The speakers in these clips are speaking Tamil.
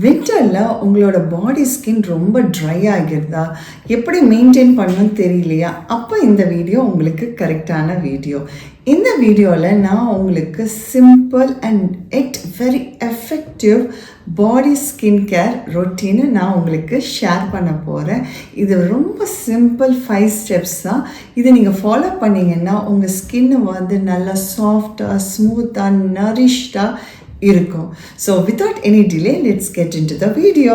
வின்டரில் உங்களோட பாடி ஸ்கின் ரொம்ப ட்ரை ஆகிருதா, எப்படி மெயின்டைன் பண்ணணும்னு தெரியலையா? அப்போ இந்த வீடியோ உங்களுக்கு கரெக்டான வீடியோ. இந்த வீடியோவில் நான் உங்களுக்கு simple and at very effective body skin care routine நான் உங்களுக்கு ஷேர் பண்ண போகிறேன். இது ரொம்ப சிம்பிள் 5 ஸ்டெப்ஸ் தான். இதை நீங்கள் ஃபாலோ பண்ணிங்கன்னா உங்கள் ஸ்கின்னு வந்து நல்லா சாஃப்டாக, ஸ்மூத்தாக, நரிஷ்டாக இருக்கும். So without any delay, let's get into the video.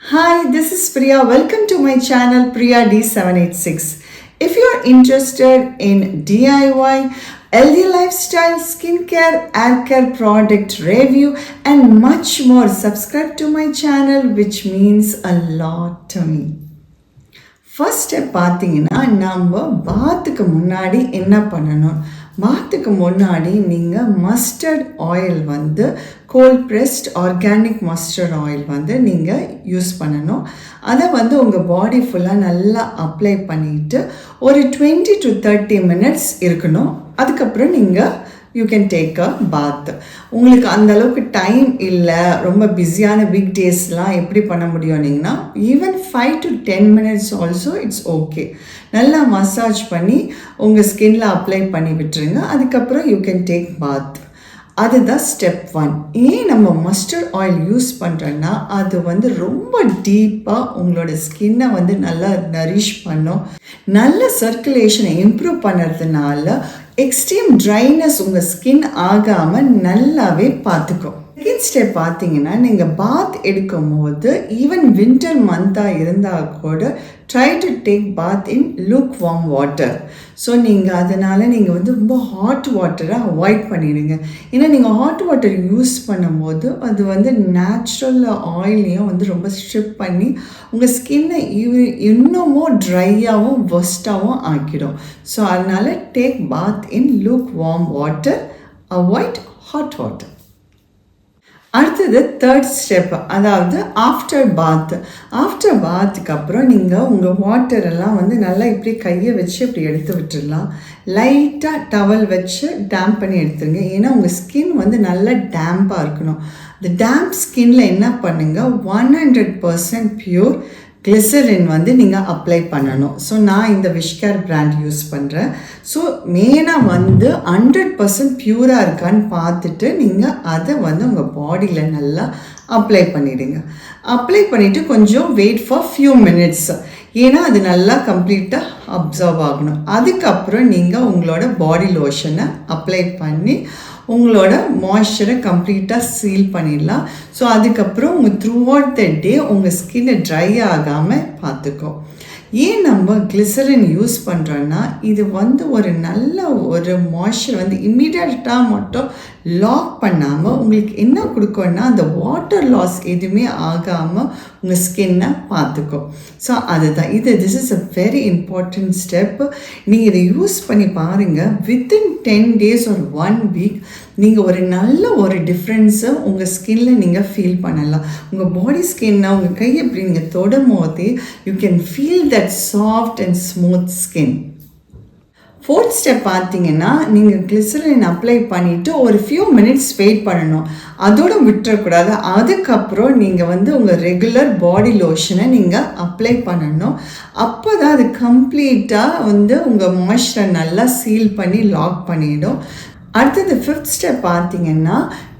Hi, this is Priya. Welcome to my channel Priya D786. If you are interested in DIY, healthy lifestyle, skincare, hair care product review and much more, subscribe to my channel, which means a lot to me. First step பார்த்தீங்கன்னா, நம்ம பாத்துக்கு முன்னாடி என்ன பண்ணணும்? பாத்துக்கு முன்னாடி நீங்கள் மஸ்டர்ட் ஆயில் வந்து cold pressed organic mustard oil வந்து நீங்கள் யூஸ் பண்ணணும். அதை வந்து உங்கள் பாடி ஃபுல்லாக நல்லா அப்ளை பண்ணிவிட்டு ஒரு 20 to 30 minutes இருக்கணும். அதுக்கப்புறம் நீங்கள் யூ கேன் டேக் அ பாத். உங்களுக்கு அந்தளவுக்கு டைம் இல்லை, ரொம்ப பிஸியான வீக் டேஸ்லாம் எப்படி பண்ண முடியும்னிங்கன்னா even 5 to 10 minutes also it's okay. நல்லா மசாஜ் பண்ணி உங்கள் ஸ்கின்ல அப்ளை பண்ணி விட்டுருங்க. அதுக்கப்புறம் யூ கேன் டேக் பாத். அதுதான் ஸ்டெப் 1. ஏன் நம்ம மஸ்டர்ட் ஆயில் யூஸ் பண்ணுறோன்னா, அது வந்து ரொம்ப டீப்பாக உங்களோட ஸ்கின்னை வந்து நல்லா நரிஷ் பண்ணும். நல்ல சர்க்குலேஷனை இம்ப்ரூவ் பண்ணுறதுனால எக்ஸ்ட்ரீம் ட்ரைனஸ் உங்கள் ஸ்கின் ஆகாமல் நல்லாவே பார்த்துக்கும். செகண்ட் ஸ்டெப் பார்த்தீங்கன்னா, நீங்கள் பாத் எடுக்கும் போது ஈவன் வின்டர் மந்தாக இருந்தால் கூட try to take bath in lukewarm water. So நீங்கள் அதனால் நீங்கள் வந்து ரொம்ப ஹாட் வாட்டரை அவாய்ட் பண்ணிடுங்க. ஏன்னா நீங்கள் ஹாட் வாட்டர் யூஸ் பண்ணும்போது அது வந்து நேச்சுரல் ஆயிலையும் வந்து ரொம்ப ஸ்ட்ரிப் பண்ணி உங்கள் ஸ்கின்னை இன்னமும் ட்ரையாகவும் வஸ்டாகவும் ஆக்கிடும். ஸோ அதனால் take bath in lukewarm water, avoid hot water. அடுத்தது தேர்ட் ஸ்டெப், அதாவது ஆஃப்டர் பாத். ஆஃப்டர் பாத்துக்கு அப்புறம் நீங்கள் உங்கள் வாட்டரெல்லாம் வந்து நல்லா இப்படி கையை வச்சு இப்படி எடுத்து விட்டுடலாம். லைட்டாக டவல் வச்சு டேம்ப் பண்ணி எடுத்துருங்க. ஏன்னா உங்கள் ஸ்கின் வந்து நல்லா டேம்பாக இருக்கணும். இந்த டேம்ப் ஸ்கின்ல என்ன பண்ணுங்கள், 100% பியூர் கிளிசரின் வந்து நீங்கள் அப்ளை பண்ணணும். ஸோ நான் இந்த விஷ்கேர் பிராண்ட் யூஸ் பண்ணுறேன். ஸோ மெயினாக வந்து 100% பியூராக இருக்கான்னு பார்த்துட்டு நீங்கள் அதை வந்து உங்கள் பாடியில் நல்லா அப்ளை பண்ணிவிடுங்க. அப்ளை பண்ணிவிட்டு கொஞ்சம் வெயிட் ஃபார் ஃபியூ மினிட்ஸ். ஏன்னா அது நல்லா கம்ப்ளீட்டாக அப்சர்வ் ஆகணும். அதுக்கப்புறம் நீங்கள் உங்களோட பாடி லோஷனை அப்ளை பண்ணி உங்களோட மாய்ஸ்சரை கம்ப்ளீட்டாக சீல் பண்ணிடலாம். ஸோ அதுக்கப்புறம் உங்கள் த்ரூ அவுட் த டே உங்கள் ஸ்கின்னை ட்ரை ஆகாமல் பார்த்துக்கோ. ஏன் நம்ம கிளிசரின் யூஸ் பண்ணுறோன்னா, இது வந்து ஒரு நல்ல ஒரு மாய்ஸ்சர் வந்து இம்மீடியட்டாக மட்டும் லாக் பண்ணாமல் உங்களுக்கு என்ன கொடுக்கும்னா, அந்த வாட்டர் லாஸ் எதுவுமே ஆகாமல் உங்கள் ஸ்கின்னை பார்த்துக்கும். ஸோ அதுதான் this is a very important step. நீங்கள் இதை யூஸ் பண்ணி பாருங்கள். வித்தின் 10 days or 1 week நீங்கள் ஒரு நல்ல ஒரு டிஃப்ரென்ஸை உங்கள் ஸ்கின்ல நீங்கள் ஃபீல் பண்ணலாம். உங்கள் பாடி ஸ்கின்னை உங்கள் கையை இப்படி நீங்கள் தொடும் போதே you can feel that soft and smooth skin. Fourth step பார்த்தீங்கன்னா, நீங்கள் கிளிசரின் அப்ளை பண்ணிவிட்டு ஒரு ஃபியூ மினிட்ஸ் வெயிட் பண்ணணும். அதோடு விட்டுறக்கூடாது. அதுக்கப்புறம் நீங்கள் வந்து உங்கள் ரெகுலர் பாடி லோஷனை நீங்கள் அப்ளை பண்ணணும். அப்போ தான் அது கம்ப்ளீட்டாக வந்து உங்கள் மாய்ஸ்சரை நல்லா சீல் பண்ணி லாக் பண்ணிவிடும். அடுத்தது 5th ஸ்டெப் பார்த்தீங்கன்னா,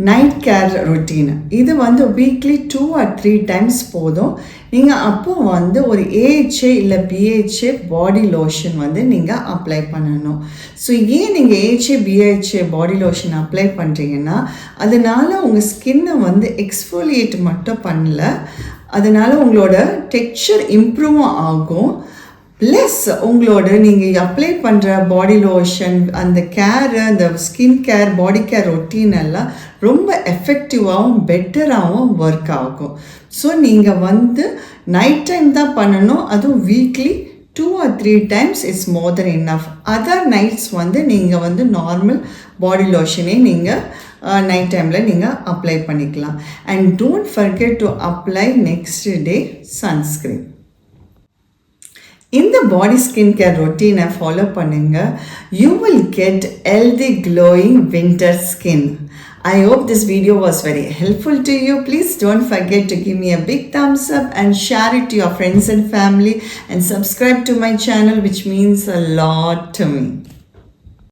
நைட் கேர் ரொட்டீன். இது வந்து வீக்லி 2 or 3 times போதும். நீங்கள் அப்போ வந்து ஒரு AHA இல்லை BHA பாடி லோஷன் வந்து நீங்கள் அப்ளை பண்ணணும். ஸோ ஏன் நீங்கள் AHA BHA body lotion apply பண்ணுறீங்கன்னா, அதனால் உங்கள் ஸ்கின்னை வந்து எக்ஸ்ஃபோலியேட் மட்டும் பண்ணல, அதனால் உங்களோட டெக்ஸ்சர் இம்ப்ரூவும் ஆகும். ப்ளஸ் உங்களோட நீங்கள் அப்ளை பண்ணுற பாடி லோஷன், அந்த கேரு, அந்த ஸ்கின் கேர், பாடி கேர் ரொட்டீன் எல்லாம் ரொம்ப எஃபெக்டிவாகவும் பெட்டராகவும் ஒர்க் ஆகும். ஸோ நீங்கள் வந்து நைட் டைம் தான் பண்ணணும். அதுவும் weekly 2 or 3 times it's more than enough. Other nights வந்து நீங்கள் வந்து நார்மல் பாடி லோஷனே நீங்கள் நைட் டைமில் நீங்கள் அப்ளை பண்ணிக்கலாம். And don't forget to apply next day sunscreen. இந்த பாடி ஸ்கின் கேர் ரொட்டீனை ஃபாலோ பண்ணுங்கள். You will get healthy glowing winter skin. I hope this video was very helpful to you. Please don't forget to give me a big thumbs up and share it to your friends and family, and subscribe to my channel, which means a lot to me.